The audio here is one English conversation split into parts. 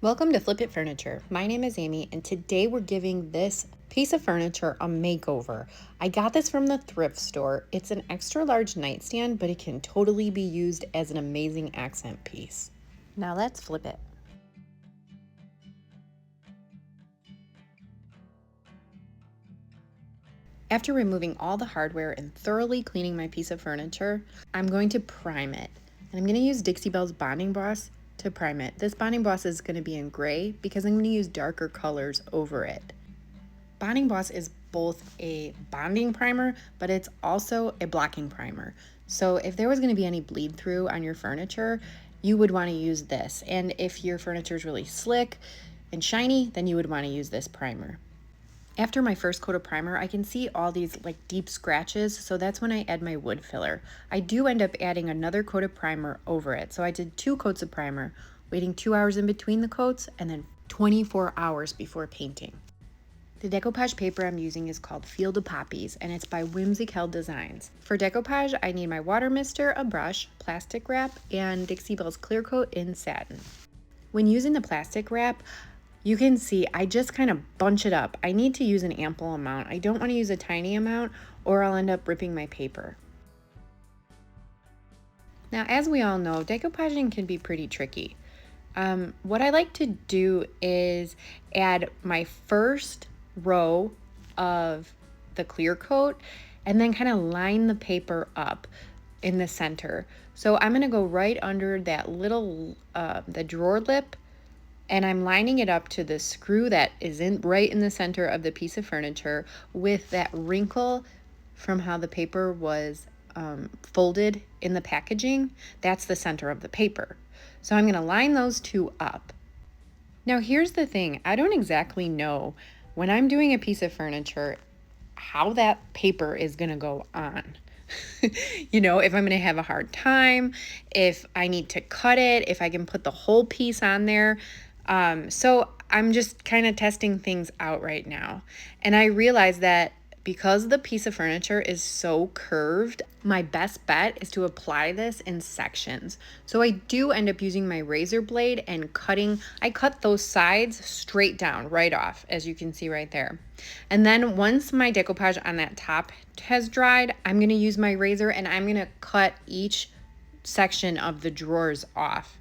Welcome to Flip It Furniture. My name is Amy, and today we're giving this piece of furniture a makeover. I got this from the thrift store. It's an extra large nightstand, but it can totally be used as an amazing accent piece. Now let's flip it. After removing all the hardware and thoroughly cleaning my piece of furniture, I'm going to prime it. And I'm going to use Belle's bonding boss to prime it. This bonding boss is going to be in gray because I'm going to use darker colors over it. Bonding boss is both a bonding primer, but it's also a blocking primer. So if there was going to be any bleed through on your furniture, you would want to use this. And if your furniture is really slick and shiny, then you would want to use this primer. After my first coat of primer, I can see all these deep scratches, so that's when I add my wood filler. I do end up adding another coat of primer over it. So I did 2 coats of primer, waiting 2 hours in between the coats, and then 24 hours before painting. The decoupage paper I'm using is called Field of Poppies, and it's by Whimseykel Designs. For decoupage, I need my water mister, a brush, plastic wrap, and Belle's clear coat in satin. When using the plastic wrap, you can see I just kind of bunch it up. I need to use an ample amount. I don't want to use a tiny amount or I'll end up ripping my paper. Now, as we all know, decoupaging can be pretty tricky. What I like to do is add my first row of the clear coat and then kind of line the paper up in the center. So I'm going to go right under that little, the drawer lip, and I'm lining it up to the screw that is right in the center of the piece of furniture with that wrinkle from how the paper was folded in the packaging. That's the center of the paper. So I'm gonna line those two up. Now here's the thing, I don't exactly know when I'm doing a piece of furniture how that paper is gonna go on. If I'm gonna have a hard time, if I need to cut it, if I can put the whole piece on there. So I'm just kind of testing things out right now. And I realized that because the piece of furniture is so curved, my best bet is to apply this in sections. So I do end up using my razor blade and I cut those sides straight down, right off, as you can see right there. And then once my decoupage on that top has dried, I'm gonna use my razor and I'm gonna cut each section of the drawers off.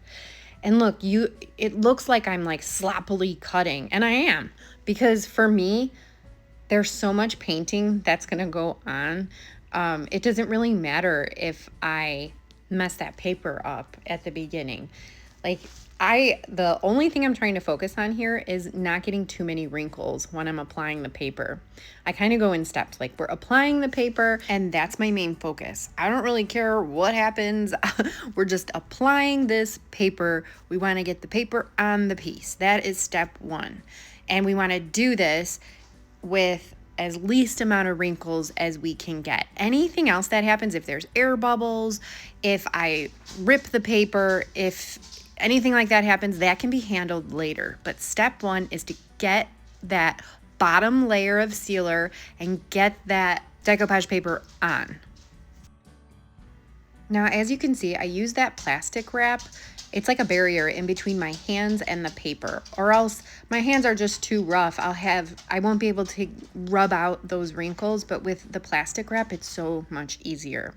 And look, it looks like I'm sloppily cutting, and I am, because for me, there's so much painting that's gonna go on. It doesn't really matter if I mess that paper up at the beginning. The only thing I'm trying to focus on here is not getting too many wrinkles when I'm applying the paper. I kind of go in steps, we're applying the paper and that's my main focus. I don't really care what happens. We're just applying this paper. We want to get the paper on the piece. That is step 1. And we want to do this with as least amount of wrinkles as we can get. Anything else that happens, if there's air bubbles, if I rip the paper, if anything like that happens, that can be handled later. But step 1 is to get that bottom layer of sealer and get that decoupage paper on. Now, as you can see, I use that plastic wrap. It's like a barrier in between my hands and the paper, or else my hands are just too rough. I won't be able to rub out those wrinkles, but with the plastic wrap, it's so much easier.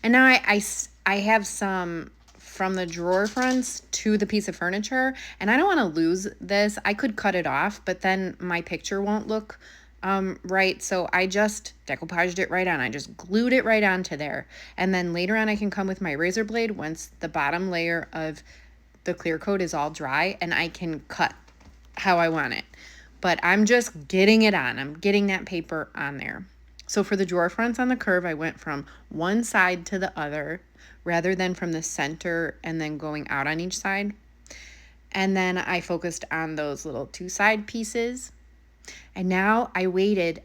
And now I have some from the drawer fronts to the piece of furniture, and I don't want to lose this. I could cut it off, but then my picture won't look right, so I just decoupaged it right on. I just glued it right onto there, and then later on I can come with my razor blade once the bottom layer of the clear coat is all dry, and I can cut how I want it. But I'm just getting it on. I'm getting that paper on there. So for the drawer fronts on the curve, I went from one side to the other rather than from the center and then going out on each side. And then I focused on those little 2 side pieces. And now I waited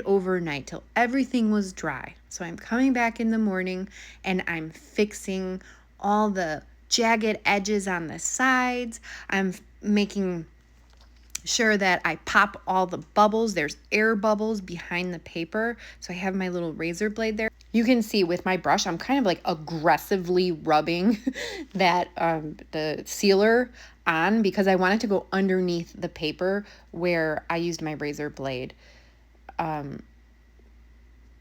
overnight till everything was dry. So I'm coming back in the morning and I'm fixing all the jagged edges on the sides. I'm making sure that I pop all the bubbles. There's air bubbles behind the paper. So I have my little razor blade there. You can see with my brush, I'm kind of aggressively rubbing that the sealer on because I want it to go underneath the paper where I used my razor blade.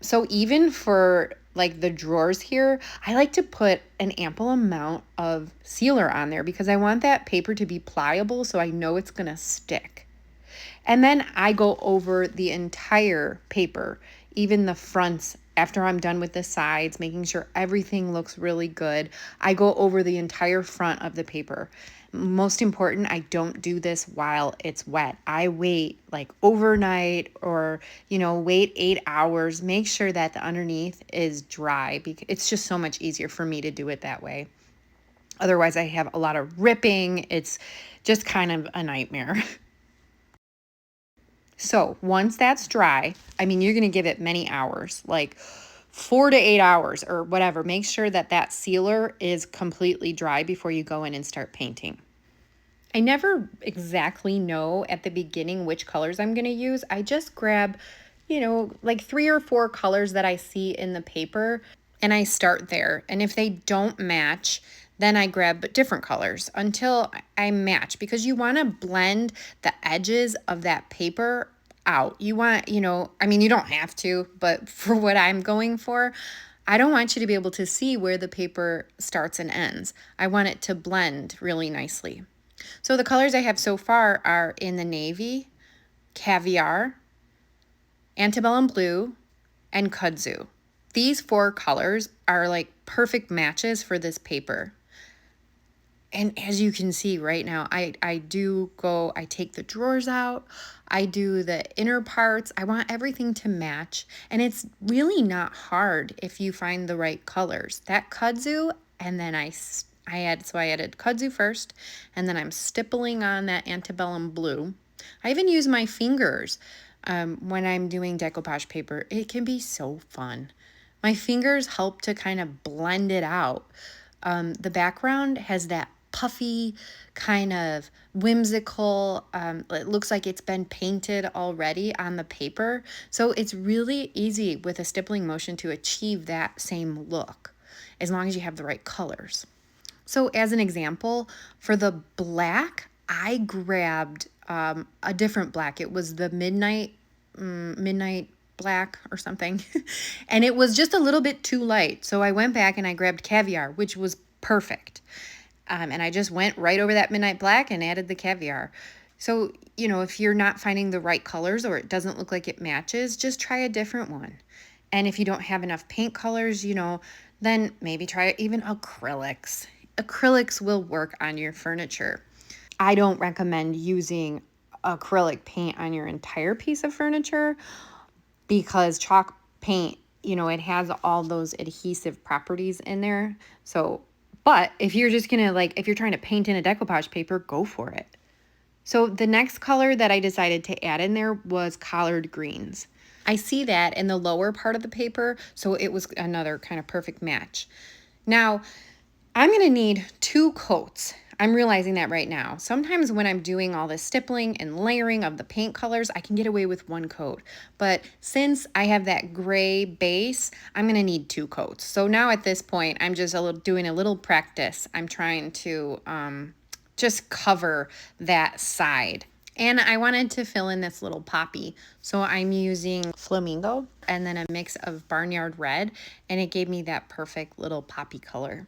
So even for like the drawers here, I like to put an ample amount of sealer on there because I want that paper to be pliable so I know it's gonna stick. And then I go over the entire paper, even the fronts, after I'm done with the sides, making sure everything looks really good. I go over the entire front of the paper. Most important, I don't do this while it's wet. I wait like overnight or, wait 8 hours. Make sure that the underneath is dry because it's just so much easier for me to do it that way. Otherwise, I have a lot of ripping. It's just kind of a nightmare. So once that's dry, you're going to give it many hours, like 4 to 8 hours or whatever. Make sure that that sealer is completely dry before you go in and start painting. I never exactly know at the beginning which colors I'm going to use. I just grab, like 3 or 4 colors that I see in the paper and I start there. And if they don't match, then I grab different colors until I match because you want to blend the edges of that paper out. You want, you don't have to, but for what I'm going for, I don't want you to be able to see where the paper starts and ends. I want it to blend really nicely. So the colors I have so far are in the navy, caviar, antebellum blue, and kudzu. These 4 colors are like perfect matches for this paper. And as you can see right now, I take the drawers out, I do the inner parts. I want everything to match. And it's really not hard if you find the right colors. That kudzu, and then I added kudzu first, and then I'm stippling on that antebellum blue. I even use my fingers when I'm doing decoupage paper. It can be so fun. My fingers help to kind of blend it out. The background has that puffy kind of whimsical, it looks like it's been painted already on the paper. So it's really easy with a stippling motion to achieve that same look as long as you have the right colors. So as an example, for the black, I grabbed a different black. It was the midnight black or something. And it was just a little bit too light. So I went back and I grabbed caviar, which was perfect. And I just went right over that midnight black and added the caviar. So, if you're not finding the right colors or it doesn't look like it matches, just try a different one. And if you don't have enough paint colors, then maybe try even acrylics. Acrylics will work on your furniture. I don't recommend using acrylic paint on your entire piece of furniture because chalk paint, it has all those adhesive properties in there. So, but if you're just gonna if you're trying to paint in a decoupage paper, go for it. So the next color that I decided to add in there was collard greens. I see that in the lower part of the paper, so it was another kind of perfect match. Now, I'm gonna need 2 coats. I'm realizing that right now. Sometimes when I'm doing all this stippling and layering of the paint colors, I can get away with 1 coat. But since I have that gray base, I'm gonna need 2 coats. So now at this point, I'm just doing a little practice. I'm trying to just cover that side. And I wanted to fill in this little poppy. So I'm using flamingo and then a mix of barnyard red, and it gave me that perfect little poppy color.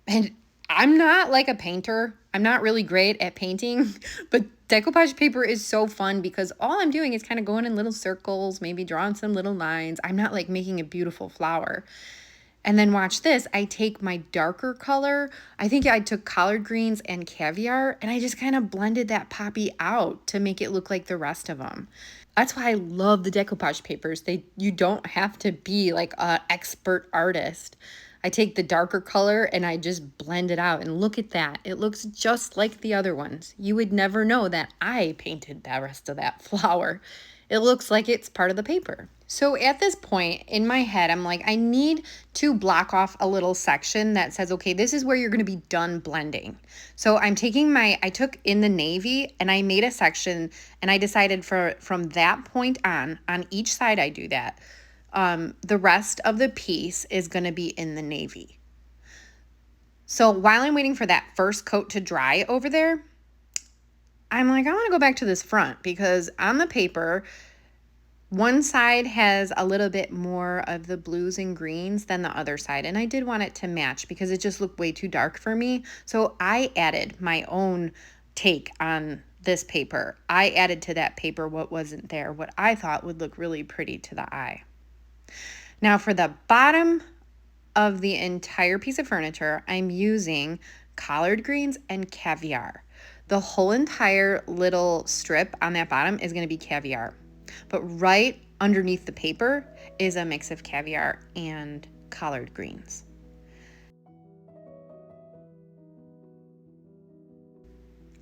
And I'm not like a painter. I'm not really great at painting, but decoupage paper is so fun because all I'm doing is kind of going in little circles, maybe drawing some little lines. I'm not like making a beautiful flower. And then watch this. I take my darker color. I think I took collard greens and caviar, and I just kind of blended that poppy out to make it look like the rest of them. That's why I love the decoupage papers. You don't have to be like an expert artist. I take the darker color and I just blend it out, and look at that. It looks just like the other ones. You would never know that I painted the rest of that flower. It looks like it's part of the paper. So at this point in my head, I'm like, I need to block off a little section that says, okay, this is where you're gonna be done blending. So I took in the navy and I made a section, and I decided from that point on each side I do that, the rest of the piece is gonna be in the navy. So while I'm waiting for that first coat to dry over there, I'm like, I want to go back to this front because on the paper, one side has a little bit more of the blues and greens than the other side. And I did want it to match because it just looked way too dark for me. So I added my own take on this paper. I added to that paper what wasn't there, what I thought would look really pretty to the eye. Now for the bottom of the entire piece of furniture, I'm using collard greens and caviar. The whole entire little strip on that bottom is going to be caviar. But right underneath the paper is a mix of caviar and collard greens.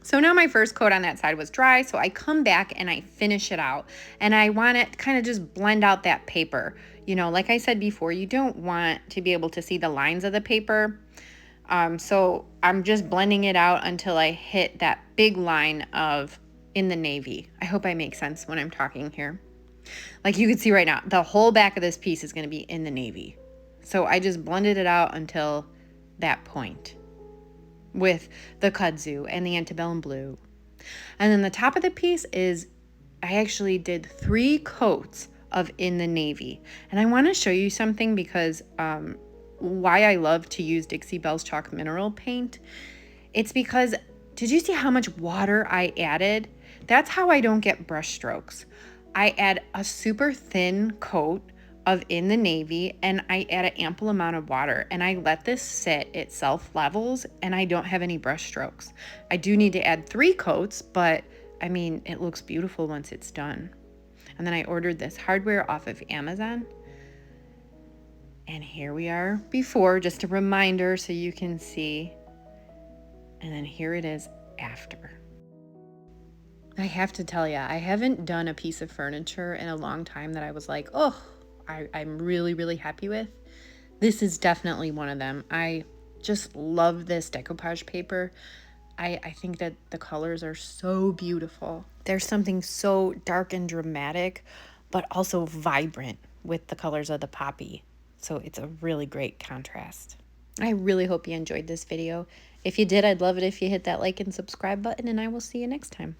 So now my first coat on that side was dry, so I come back and I finish it out. And I want it to kind of just blend out that paper. You know, like I said before, you don't want to be able to see the lines of the paper. So I'm just blending it out until I hit that big line of in the navy. I hope I make sense when I'm talking here. Like you can see right now, the whole back of this piece is going to be in the navy. So I just blended it out until that point with the kudzu and the antebellum blue. And then the top of the piece is, I actually did 3 coats of in the navy. And I want to show you something because why I love to use Dixie Belle's chalk mineral paint. It's because, did you see how much water I added? That's how I don't get brush strokes. I add a super thin coat of in the navy and I add an ample amount of water and I let this sit at self levels and I don't have any brush strokes. I do need to add 3 coats, but I mean, it looks beautiful once it's done. And then I ordered this hardware off of Amazon. And here we are before, just a reminder so you can see. And then here it is after. I have to tell you, I haven't done a piece of furniture in a long time that I was like, oh, I'm really, really happy with. This is definitely one of them. I just love this decoupage paper. I think that the colors are so beautiful. There's something so dark and dramatic, but also vibrant with the colors of the poppy. So it's a really great contrast. I really hope you enjoyed this video. If you did, I'd love it if you hit that like and subscribe button, and I will see you next time.